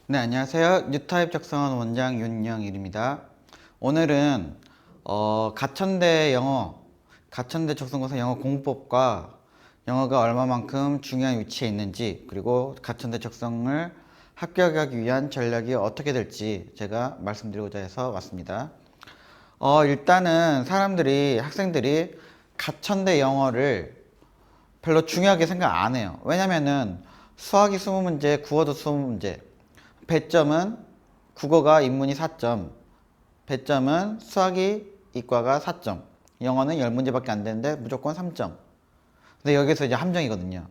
네, 안녕하세요. 뉴타입 작성원 원장 윤영일입니다. 오늘은 가천대 영어, 가천대 적성고사 영어 공부법과 영어가 얼마만큼 중요한 위치에 있는지, 그리고 가천대 적성을 합격하기 위한 전략이 어떻게 될지 제가 말씀드리고자 해서 왔습니다. 일단은 학생들이 가천대 영어를 별로 중요하게 생각 안 해요. 왜냐면은 수학이 20문제, 국어도 20문제, 배점은 국어가 인문이 4점, 배점은 수학이 이과가 4점, 영어는 10문제밖에 안 되는데 무조건 3점. 근데 여기서 이제 함정이거든요.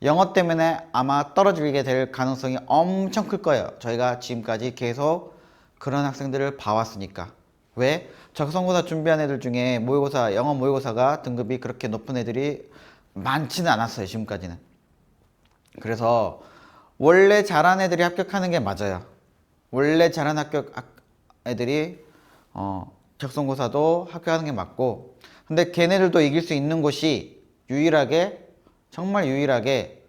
영어 때문에 아마 떨어지게 될 가능성이 엄청 클 거예요. 저희가 지금까지 계속 그런 학생들을 봐왔으니까. 왜? 적성고사 준비한 애들 중에 모의고사, 영어 모의고사가 등급이 그렇게 높은 애들이 많지는 않았어요, 지금까지는. 그래서 원래 잘한 애들이 합격하는 게 맞아요. 원래 잘한 애들이 적성고사도 합격하는 게 맞고, 근데 걔네들도 이길 수 있는 곳이 유일하게, 정말 유일하게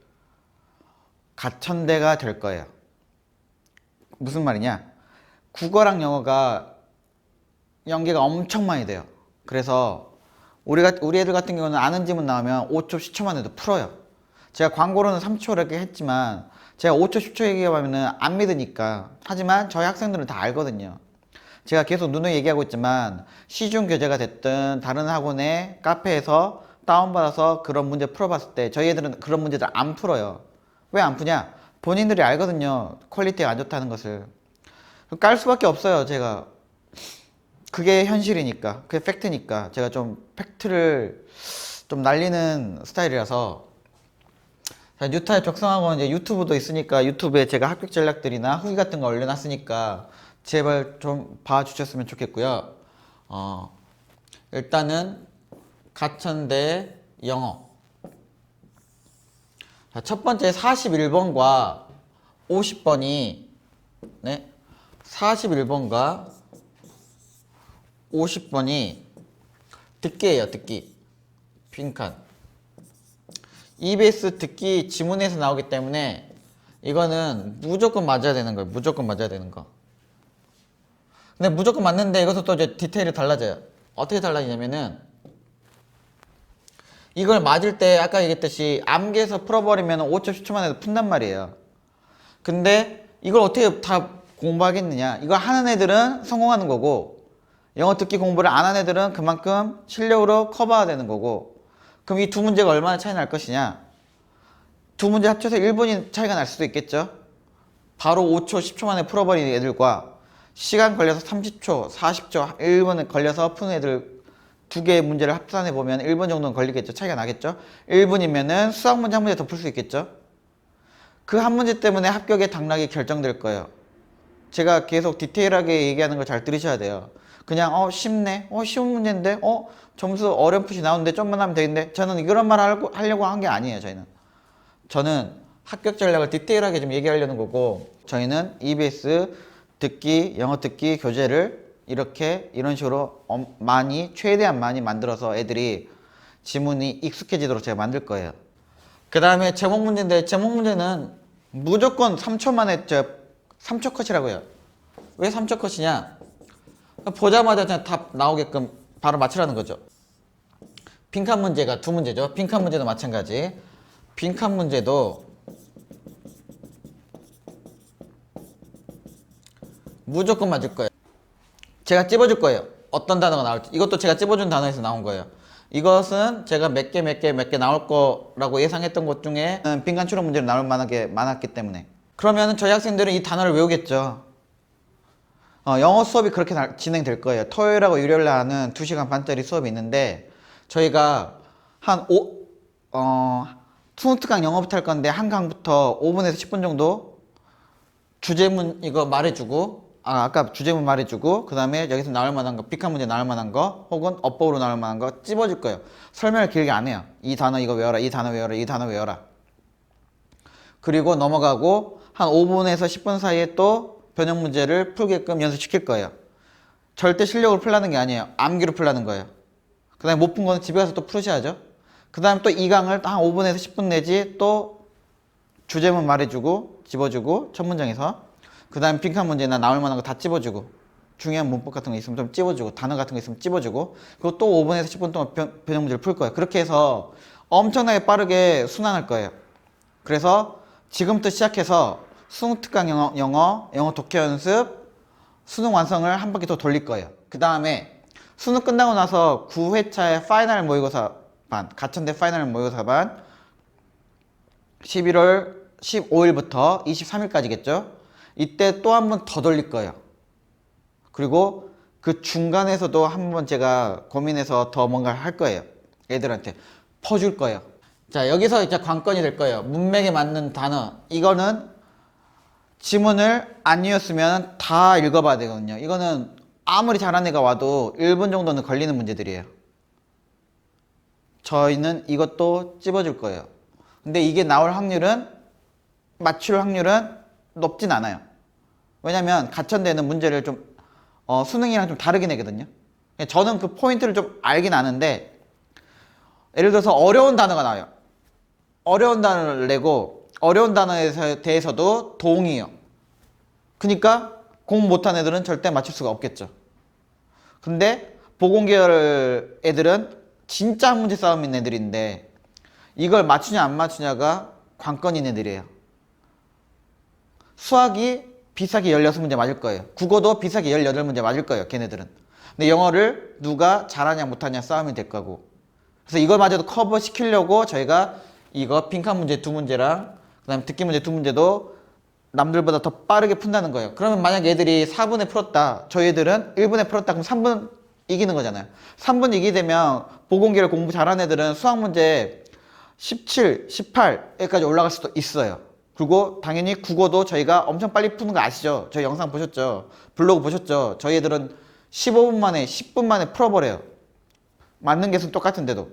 가천대가 될 거예요. 무슨 말이냐? 국어랑 영어가 연계가 엄청 많이 돼요. 그래서 우리 애들 같은 경우는 아는 지문 나오면 5초, 10초만 해도 풀어요. 제가 광고로는 3초 이렇게 했지만 제가 5초, 10초 얘기하면 안 믿으니까. 하지만 저희 학생들은 다 알거든요. 제가 계속 누누이 얘기하고 있지만 시중 교재가 됐든 다른 학원의 카페에서 다운받아서 그런 문제 풀어봤을 때 저희 애들은 그런 문제들 안 풀어요. 왜 안 푸냐? 본인들이 알거든요. 퀄리티가 안 좋다는 것을. 깔 수밖에 없어요, 제가. 그게 현실이니까, 그게 팩트니까. 제가 좀 팩트를 좀 날리는 스타일이라서. 자, 뉴타입 적성학원 이제 유튜브도 있으니까 유튜브에 제가 합격 전략들이나 후기 같은 거 올려놨으니까 제발 좀 봐주셨으면 좋겠고요. 일단은 가천대 영어. 자, 첫 번째 41번과 50번이, 네, 41번과 50번이 듣기예요, 듣기. 빈칸. EBS 듣기 지문에서 나오기 때문에 이거는 무조건 맞아야 되는 거예요. 무조건 맞아야 되는 거. 근데 무조건 맞는데 이것도 또 이제 디테일이 달라져요. 어떻게 달라지냐면은 이걸 맞을 때 아까 얘기했듯이 암기해서 풀어버리면 5초 10초만 해도 푼단 말이에요. 근데 이걸 어떻게 다 공부하겠느냐? 이걸 하는 애들은 성공하는 거고, 영어 듣기 공부를 안 하는 애들은 그만큼 실력으로 커버해야 되는 거고. 그럼 이 두 문제가 얼마나 차이 날 것이냐? 두 문제 합쳐서 1분이 차이가 날 수도 있겠죠? 바로 5초, 10초 만에 풀어버리는 애들과 시간 걸려서 30초, 40초, 1분 걸려서 푸는 애들 두 개의 문제를 합산해 보면 1분 정도는 걸리겠죠? 차이가 나겠죠? 1분이면은 수학 문제 한 문제 더 풀 수 있겠죠? 그 한 문제 때문에 합격의 당락이 결정될 거예요. 제가 계속 디테일하게 얘기하는 걸 잘 들으셔야 돼요. 그냥 쉽네, 쉬운 문제인데, 점수 어렴풋이 나오는데 좀만 하면 되겠는데, 저는 이런 말 하려고 한 게 아니에요. 저는 합격 전략을 디테일하게 좀 얘기하려는 거고, 저희는 EBS 듣기, 영어 듣기 교재를 이런 식으로 최대한 많이 만들어서 애들이 지문이 익숙해지도록 제가 만들 거예요. 그 다음에 제목 문제인데, 제목 문제는 무조건 3초 만에 3초 컷이라고 해요. 왜 3초 컷이냐? 보자마자 그냥 답 나오게끔 바로 맞추라는 거죠. 빈칸 문제가 두 문제죠. 빈칸 문제도 마찬가지. 빈칸 문제도 무조건 맞을 거예요. 제가 찝어줄 거예요. 어떤 단어가 나올지. 이것도 제가 찝어준 단어에서 나온 거예요. 이것은 제가 몇 개 나올 거라고 예상했던 것 중에 빈칸 추론 문제로 나올 만하게 많았기 때문에. 그러면 저희 학생들은 이 단어를 외우겠죠. 영어 수업이 그렇게 진행될 거예요. 토요일하고 일요일 하는 2시간 반짜리 수업이 있는데, 저희가 투노트강 영어부터 할 건데, 한 강부터 5분에서 10분 정도 주제문 이거 말해주고, 아까 주제문 말해주고, 그 다음에 여기서 나올 만한 거, 빅한 문제 나올 만한 거, 혹은 어법으로 나올 만한 거 찝어줄 거예요. 설명을 길게 안 해요. 이 단어 이거 외워라, 이 단어 외워라, 이 단어 외워라. 그리고 넘어가고, 한 5분에서 10분 사이에 또 변형 문제를 풀게끔 연습시킬 거예요. 절대 실력으로 풀라는 게 아니에요. 암기로 풀라는 거예요. 그 다음에 못 푼 거는 집에 가서 또 풀으셔야죠. 그 다음에 또 이 강을 한 5분에서 10분 내지 또 주제문 말해주고 집어주고 첫 문장에서 그 다음에 빈칸 문제나 나올 만한 거 다 찝어주고, 중요한 문법 같은 거 있으면 좀 찝어주고, 단어 같은 거 있으면 찝어주고, 그리고 또 5분에서 10분 동안 변형 문제를 풀 거예요. 그렇게 해서 엄청나게 빠르게 순환할 거예요. 그래서 지금부터 시작해서 수능 특강 영어 독해 연습, 수능 완성을 한 바퀴 더 돌릴 거예요. 그 다음에 수능 끝나고 나서 9회차의 파이널 모의고사 반, 가천대 파이널 모의고사 반 11월 15일부터 23일까지겠죠? 이때 또 한 번 더 돌릴 거예요. 그리고 그 중간에서도 한 번 제가 고민해서 더 뭔가 할 거예요. 애들한테 퍼줄 거예요. 자, 여기서 이제 관건이 될 거예요. 문맥에 맞는 단어. 이거는 지문을 안 읽었으면 다 읽어봐야 되거든요. 이거는 아무리 잘한 애가 와도 1분 정도는 걸리는 문제들이에요. 저희는 이것도 찝어줄 거예요. 근데 이게 나올 확률은, 맞출 확률은 높진 않아요. 왜냐면 가천대는 문제를 좀 수능이랑 좀 다르게 내거든요. 저는 그 포인트를 좀 알긴 아는데, 예를 들어서 어려운 단어가 나와요. 어려운 단어를 내고 어려운 단어에 대해서도 동의해요. 그러니까 공부 못한 애들은 절대 맞출 수가 없겠죠. 근데 보건계열 애들은 진짜 한 문제 싸움인 애들인데 이걸 맞추냐 안 맞추냐가 관건인 애들이에요. 수학이 비슷하게 16문제 맞을 거예요. 국어도 비슷하게 18문제 맞을 거예요. 걔네들은. 근데 영어를 누가 잘하냐 못하냐 싸움이 될 거고. 그래서 이걸마저도 커버 시키려고 저희가 이거 빈칸 문제 2문제랑 그 다음에 듣기 문제 2문제도 남들보다 더 빠르게 푼다는 거예요. 그러면 만약 얘들이 4분에 풀었다. 저희 애들은 1분에 풀었다. 그럼 3분 이기는 거잖아요. 3분 이기게 되면 보건계열 공부 잘하는 애들은 수학 문제 17, 18에까지 올라갈 수도 있어요. 그리고 당연히 국어도 저희가 엄청 빨리 푸는 거 아시죠? 저희 영상 보셨죠? 블로그 보셨죠? 저희 애들은 15분 만에 10분 만에 풀어버려요. 맞는 개수는 똑같은데도.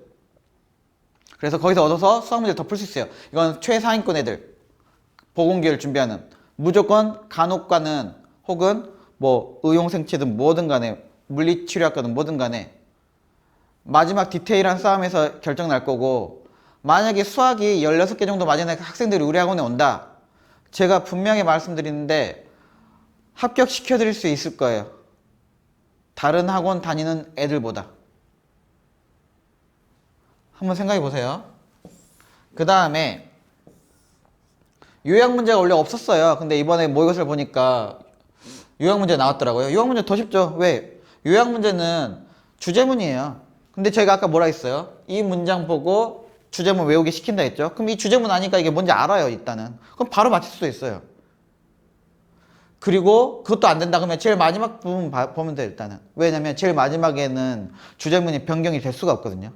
그래서 거기서 얻어서 수학 문제를 더 풀 수 있어요. 이건 최상위권 애들, 보건계열 준비하는. 무조건 간호과는 혹은 뭐 의용생체든 뭐든 간에, 물리치료학과든 뭐든 간에 마지막 디테일한 싸움에서 결정 날 거고, 만약에 수학이 16개 정도 맞은 학생들이 우리 학원에 온다. 제가 분명히 말씀드리는데 합격시켜 드릴 수 있을 거예요. 다른 학원 다니는 애들보다. 한번 생각해 보세요. 그 다음에 요약 문제가 원래 없었어요. 근데 이번에 모의고사를 보니까 요약 문제 나왔더라고요. 요약 문제 더 쉽죠. 왜? 요약 문제는 주제문이에요. 근데 저희가 아까 뭐라 했어요? 이 문장 보고 주제문 외우기 시킨다 했죠. 그럼 이 주제문 아니까 이게 뭔지 알아요, 일단은. 그럼 바로 맞출 수도 있어요. 그리고 그것도 안 된다 그러면 제일 마지막 부분 보면 돼요, 일단은. 왜냐면 제일 마지막에는 주제문이 변경이 될 수가 없거든요.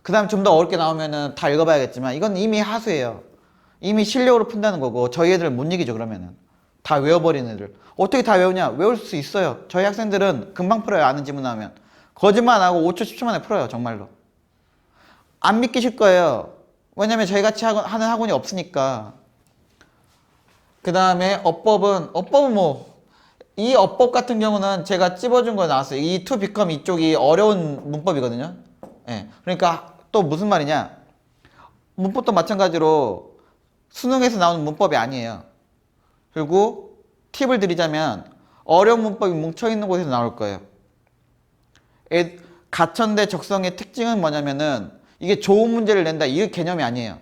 그 다음 좀 더 어렵게 나오면은 다 읽어봐야겠지만 이건 이미 하수예요. 이미 실력으로 푼다는 거고 저희 애들은 못 이기죠, 그러면은. 다 외워버리는 애들. 어떻게 다 외우냐? 외울 수 있어요. 저희 학생들은 금방 풀어요, 아는 지문 나오면. 거짓말 안 하고 5초, 10초 만에 풀어요, 정말로. 안 믿기실 거예요. 왜냐면 저희 같이 하는 학원이 없으니까. 그 다음에 어법은 뭐, 이 어법 같은 경우는 제가 찝어준 거 나왔어요. 이 to become 이쪽이 어려운 문법이거든요. 예. 그러니까 또 무슨 말이냐. 문법도 마찬가지로 수능에서 나오는 문법이 아니에요. 그리고 팁을 드리자면 어려운 문법이 뭉쳐있는 곳에서 나올 거예요. 가천대 적성의 특징은 뭐냐면은 이게 좋은 문제를 낸다, 이 개념이 아니에요.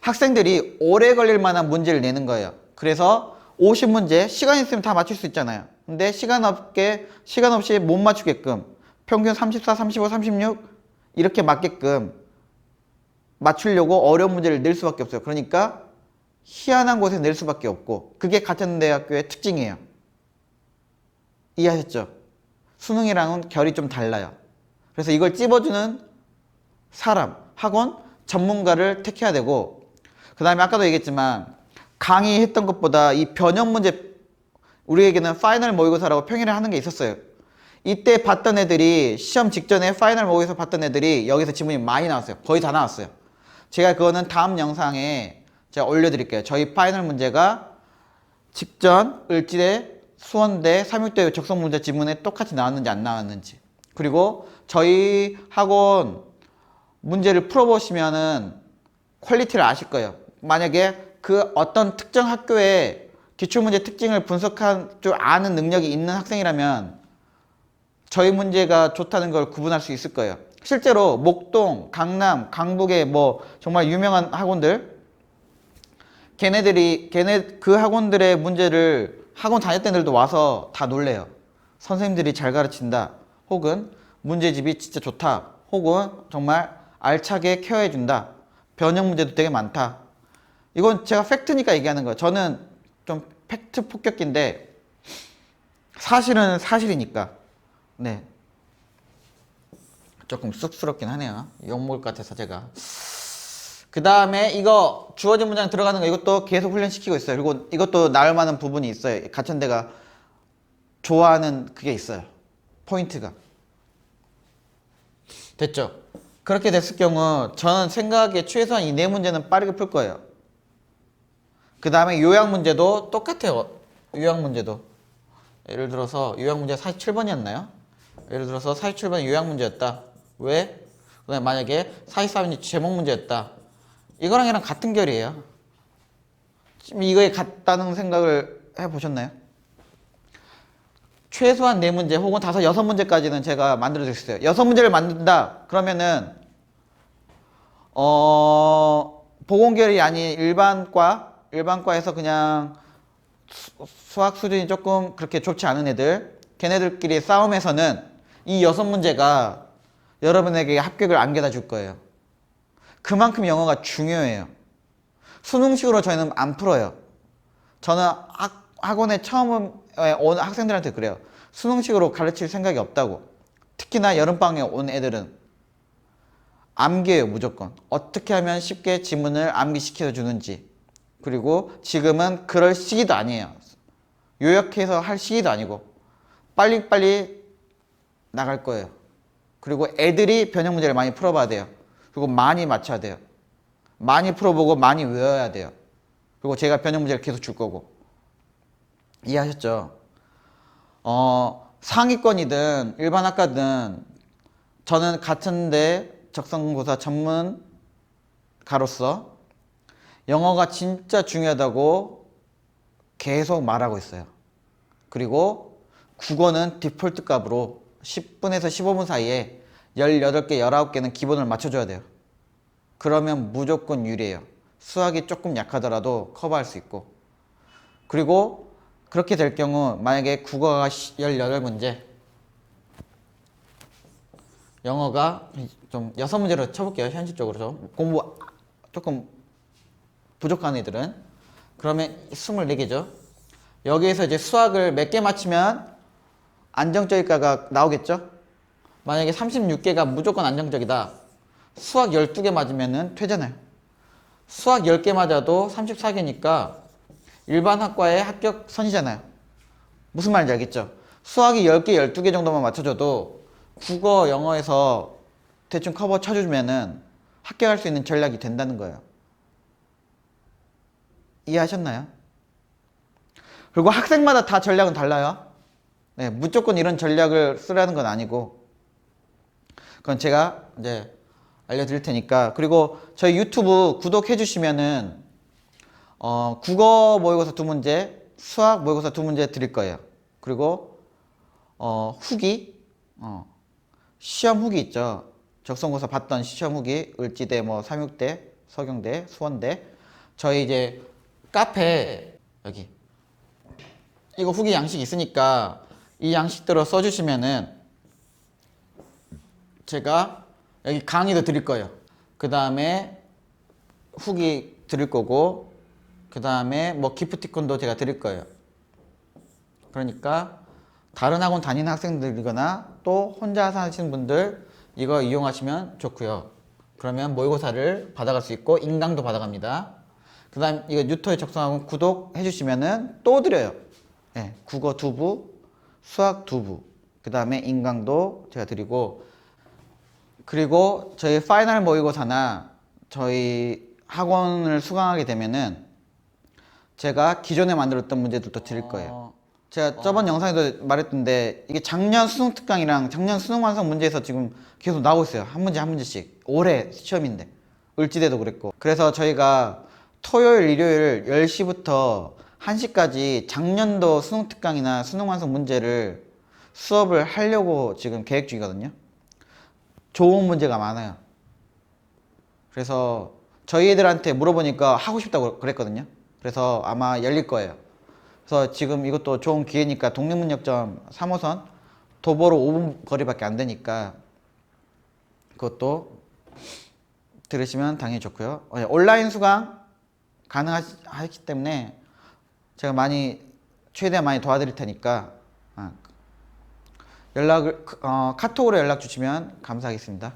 학생들이 오래 걸릴 만한 문제를 내는 거예요. 그래서 50문제 시간 있으면 다 맞출 수 있잖아요. 근데 시간 없이 못 맞추게끔 평균 34, 35, 36 이렇게 맞게끔 맞추려고 어려운 문제를 낼 수밖에 없어요. 그러니까 희한한 곳에 낼 수밖에 없고, 그게 가천대학교의 특징이에요. 이해하셨죠? 수능이랑은 결이 좀 달라요. 그래서 이걸 찝어주는 사람, 학원, 전문가를 택해야 되고, 그 다음에 아까도 얘기했지만 강의했던 것보다 이 변형 문제, 우리에게는 파이널 모의고사라고 평일에 하는 게 있었어요. 이때 봤던 애들이, 시험 직전에 파이널 모의고사 봤던 애들이 여기서 지문이 많이 나왔어요. 거의 다 나왔어요. 제가 그거는 다음 영상에 제가 올려드릴게요. 저희 파이널 문제가 직전 을지대, 수원대, 삼육대 적성 문제 지문에 똑같이 나왔는지 안 나왔는지, 그리고 저희 학원 문제를 풀어보시면은 퀄리티를 아실 거예요. 만약에 그 어떤 특정 학교에 기출문제 특징을 분석할 줄 아는 능력이 있는 학생이라면 저희 문제가 좋다는 걸 구분할 수 있을 거예요. 실제로 목동, 강남, 강북의 뭐 정말 유명한 학원들, 그 학원들의 문제를 학원 다녔던 애들도 와서 다 놀래요. 선생님들이 잘 가르친다, 혹은 문제집이 진짜 좋다, 혹은 정말 알차게 케어해준다, 변형 문제도 되게 많다. 이건 제가 팩트니까 얘기하는 거예요. 저는 좀 팩트 폭격기인데 사실은 사실이니까. 네, 조금 쑥스럽긴 하네요. 욕먹을 것 같아서 제가. 그 다음에 이거 주어진 문장 들어가는 거, 이것도 계속 훈련시키고 있어요. 그리고 이것도 나을 만한 부분이 있어요. 가천대가 좋아하는 그게 있어요. 포인트가. 됐죠? 그렇게 됐을 경우 저는 생각에 최소한 이 네 문제는 빠르게 풀 거예요. 그 다음에 요약 문제도 똑같아요. 요약 문제도 예를 들어서 요약 문제 47번이었나요? 예를 들어서 47번이 요약 문제였다. 왜? 그 다음에 만약에 44번이 제목 문제였다. 이거랑 얘랑 같은 결이에요. 지금 이거에 같다는 생각을 해보셨나요? 최소한 4문제 혹은 5, 6문제까지는 제가 만들어줄 수 있어요. 6문제를 만든다 그러면은 보건결이 아닌 일반과에서 그냥 수학 수준이 조금 그렇게 좋지 않은 애들, 걔네들끼리 싸움에서는 이 6문제가 여러분에게 합격을 안겨다 줄 거예요. 그만큼 영어가 중요해요. 수능식으로 저희는 안 풀어요. 저는 학원에 처음 온 학생들한테 그래요. 수능식으로 가르칠 생각이 없다고. 특히나 여름방학에 온 애들은 암기예요. 무조건. 어떻게 하면 쉽게 지문을 암기시켜 주는지. 그리고 지금은 그럴 시기도 아니에요. 요약해서 할 시기도 아니고 빨리빨리 나갈 거예요. 그리고 애들이 변형 문제를 많이 풀어봐야 돼요. 그리고 많이 맞춰야 돼요. 많이 풀어보고 많이 외워야 돼요. 그리고 제가 변형 문제를 계속 줄 거고. 이해하셨죠? 상위권이든 일반 학과든 저는 같은데 적성고사 전문가로서 영어가 진짜 중요하다고 계속 말하고 있어요. 그리고 국어는 디폴트 값으로 10분에서 15분 사이에 18개, 19개는 기본을 맞춰줘야 돼요. 그러면 무조건 유리해요. 수학이 조금 약하더라도 커버할 수 있고. 그리고 그렇게 될 경우 만약에 국어가 18문제, 영어가 좀 6문제로 쳐볼게요. 현실적으로 좀 공부 조금 부족한 애들은. 그러면 24개죠. 여기에서 이제 수학을 몇 개 맞추면 안정적일까가 나오겠죠. 만약에 36개가 무조건 안정적이다. 수학 12개 맞으면 되잖아요. 수학 10개 맞아도 34개니까 일반 학과의 합격선이잖아요. 무슨 말인지 알겠죠? 수학이 10개, 12개 정도만 맞춰줘도 국어, 영어에서 대충 커버 쳐주면은 합격할 수 있는 전략이 된다는 거예요. 이해하셨나요? 그리고 학생마다 다 전략은 달라요. 네, 무조건 이런 전략을 쓰라는 건 아니고. 그건 제가 이제 알려드릴 테니까. 그리고 저희 유튜브 구독해 주시면은 국어 모의고사 2문제, 수학 모의고사 2문제 드릴 거예요. 그리고 후기, 시험 후기 있죠. 적성고사 봤던 시험 후기, 을지대, 뭐 삼육대, 서경대, 수원대. 저희 이제 카페 여기 이거 후기 양식 있으니까 이 양식대로 써주시면은 제가 여기 강의도 드릴 거예요. 그 다음에 후기 드릴 거고, 그 다음에 뭐 기프티콘도 제가 드릴 거예요. 그러니까 다른 학원 다니는 학생들이거나 또 혼자 사시는 분들 이거 이용하시면 좋고요. 그러면 모의고사를 받아갈 수 있고 인강도 받아갑니다. 그 다음 이거 뉴토에 적성학원 구독해 주시면은 또 드려요. 네, 국어 2부, 수학 2부, 그 다음에 인강도 제가 드리고, 그리고 저희 파이널 모의고사나 저희 학원을 수강하게 되면은 제가 기존에 만들었던 문제들도 드릴 거예요. 제가 저번 영상에도 말했던데 이게 작년 수능 특강이랑 작년 수능 완성 문제에서 지금 계속 나오고 있어요. 한 문제 한 문제씩. 올해 시험인데 을지대도 그랬고. 그래서 저희가 토요일, 일요일 10시부터 1시까지 작년도 수능 특강이나 수능 완성 문제를 수업을 하려고 지금 계획 중이거든요. 좋은 문제가 많아요. 그래서 저희 애들한테 물어보니까 하고 싶다고 그랬거든요. 그래서 아마 열릴 거예요. 그래서 지금 이것도 좋은 기회니까 독립문역점 3호선 도보로 5분 거리밖에 안 되니까 그것도 들으시면 당연히 좋고요. 온라인 수강 가능하기 때문에 제가 최대한 많이 도와드릴 테니까 카톡으로 연락 주시면 감사하겠습니다.